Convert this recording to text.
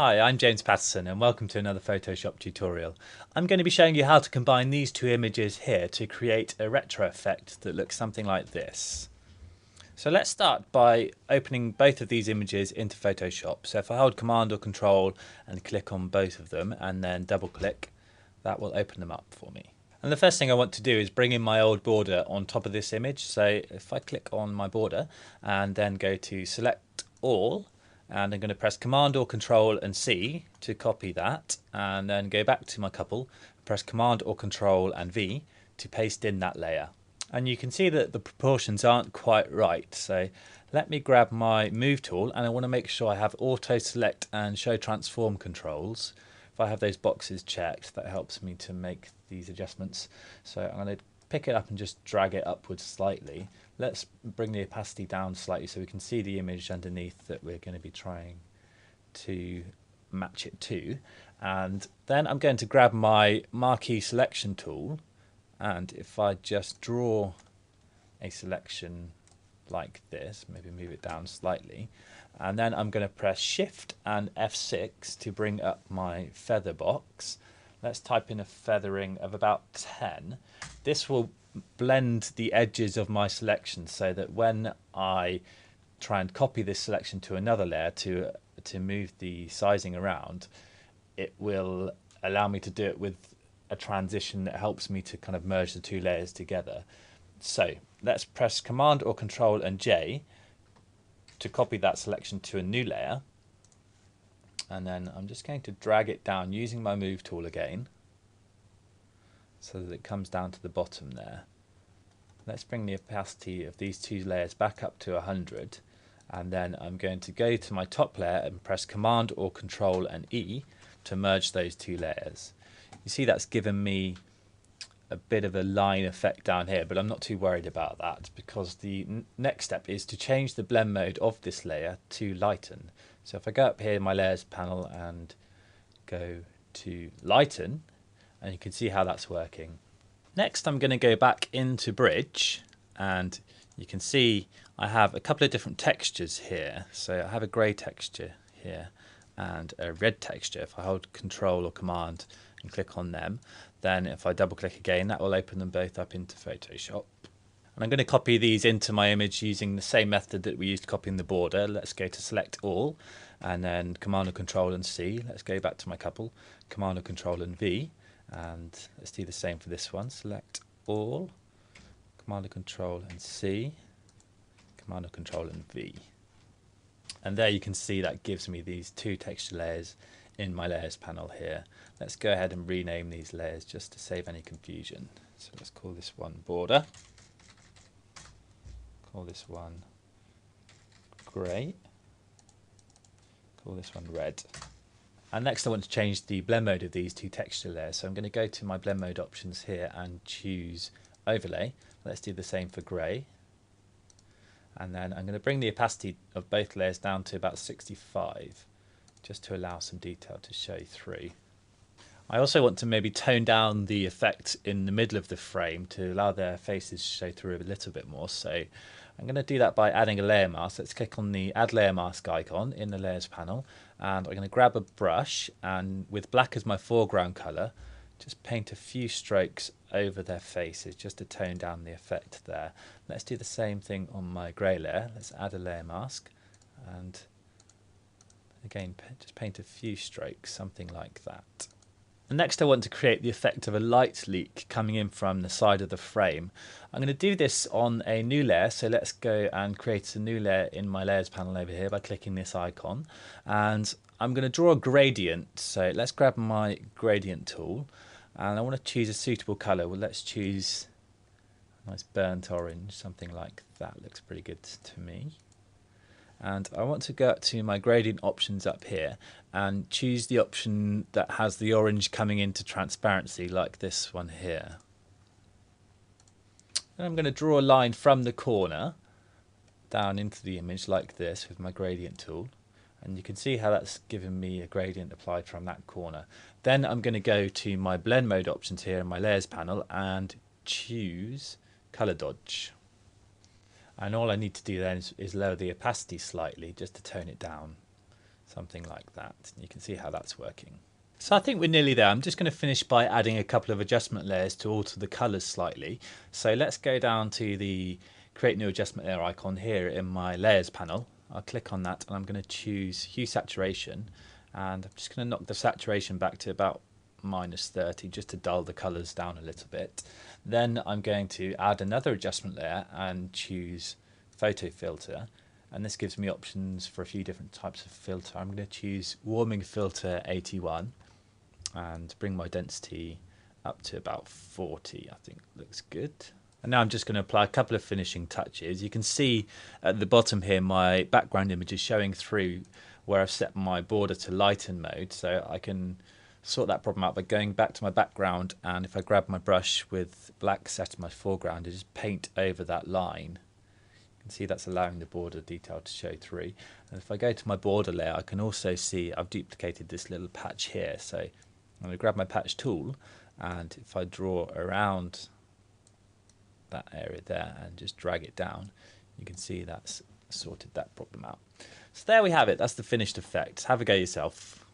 Hi, I'm James Patterson and welcome to another Photoshop tutorial. I'm going to be showing you how to combine these two images here to create a retro effect that looks something like this. So let's start by opening both of these images into Photoshop. So if I hold Command or Control and click on both of them and then double click, that will open them up for me. And the first thing I want to do is bring in my old border on top of this image. So if I click on my border and then go to Select All, and I'm going to press Command or Control and C to copy that, and then go back to my couple, press Command or Control and V to paste in that layer. And you can see that the proportions aren't quite right, so let me grab my Move tool, and I want to make sure I have Auto Select and Show Transform controls. If I have those boxes checked, that helps me to make these adjustments. So I'm going to pick it up and just drag it upwards slightly. Let's bring the opacity down slightly so we can see the image underneath that we're going to be trying to match it to. And then I'm going to grab my marquee selection tool, and if I just draw a selection like this, maybe move it down slightly, and then I'm going to press Shift and F6 to bring up my feather box. Let's type in a feathering of about 10. This will blend the edges of my selection so that when I try and copy this selection to another layer to move the sizing around, it will allow me to do it with a transition that helps me to kind of merge the two layers together. So let's press Command or Control and J to copy that selection to a new layer, and then I'm just going to drag it down using my Move tool again so that it comes down to the bottom there. Let's bring the opacity of these two layers back up to 100, and then I'm going to go to my top layer and press Command or Control and E to merge those two layers. You see that's given me a bit of a line effect down here, but I'm not too worried about that because the next step is to change the blend mode of this layer to lighten. So if I go up here in my layers panel and go to lighten, and you can see how that's working. Next I'm going to go back into Bridge, and you can see I have a couple of different textures here. So I have a grey texture here and a red texture. If I hold Control or Command and click on them, then if I double click again, that will open them both up into Photoshop. And I'm going to copy these into my image using the same method that we used copying the border. Let's go to Select All and then Command or Control and C. Let's go back to my couple, Command or Control and V, and let's do the same for this one. Select All, Command or Control and C, Command or Control and V. And there you can see that gives me these two texture layers in my layers panel here. Let's go ahead and rename these layers just to save any confusion. So let's call this one border, call this one grey, call this one red. And next I want to change the blend mode of these two texture layers. So I'm going to go to my blend mode options here and choose overlay. Let's do the same for grey. And then I'm going to bring the opacity of both layers down to about 65, just to allow some detail to show through. I also want to maybe tone down the effect in the middle of the frame to allow their faces to show through a little bit more. So I'm going to do that by adding a layer mask. Let's click on the Add Layer Mask icon in the Layers panel, and I'm going to grab a brush and with black as my foreground colour, just paint a few strokes over their faces just to tone down the effect there. Let's do the same thing on my grey layer. Let's add a layer mask and again just paint a few strokes, something like that. And next I want to create the effect of a light leak coming in from the side of the frame. I'm going to do this on a new layer, so let's go and create a new layer in my layers panel over here by clicking this icon, and I'm going to draw a gradient. So let's grab my gradient tool and I want to choose a suitable colour. Well, let's choose a nice burnt orange, something like that. Looks pretty good to me. And I want to go up to my gradient options up here and choose the option that has the orange coming into transparency, like this one here. And I'm going to draw a line from the corner down into the image like this with my gradient tool. And you can see how that's given me a gradient applied from that corner. Then I'm going to go to my blend mode options here in my layers panel and choose color dodge. And all I need to do then is lower the opacity slightly just to tone it down. something like that. You can see how that's working. So I think we're nearly there. I'm just going to finish by adding a couple of adjustment layers to alter the colours slightly. So let's go down to the create new adjustment layer icon here in my layers panel. I'll click on that and I'm going to choose hue saturation, and I'm just going to knock the saturation back to about -30 just to dull the colours down a little bit. Then I'm going to add another adjustment layer and choose photo filter, and this gives me options for a few different types of filter. I'm going to choose warming filter 81 and bring my density up to about 40. I think looks good. And now I'm just going to apply a couple of finishing touches. You can see at the bottom here my background image is showing through where I've set my border to lighten mode, so I can sort that problem out by going back to my background, and if I grab my brush with black set in my foreground and just paint over that line, you can see that's allowing the border detail to show through. And if I go to my border layer, I can also see I've duplicated this little patch here, so I'm going to grab my patch tool, and if I draw around that area there and just drag it down, you can see that's sorted that problem out. So there we have it. That's the finished effect. Have a go yourself.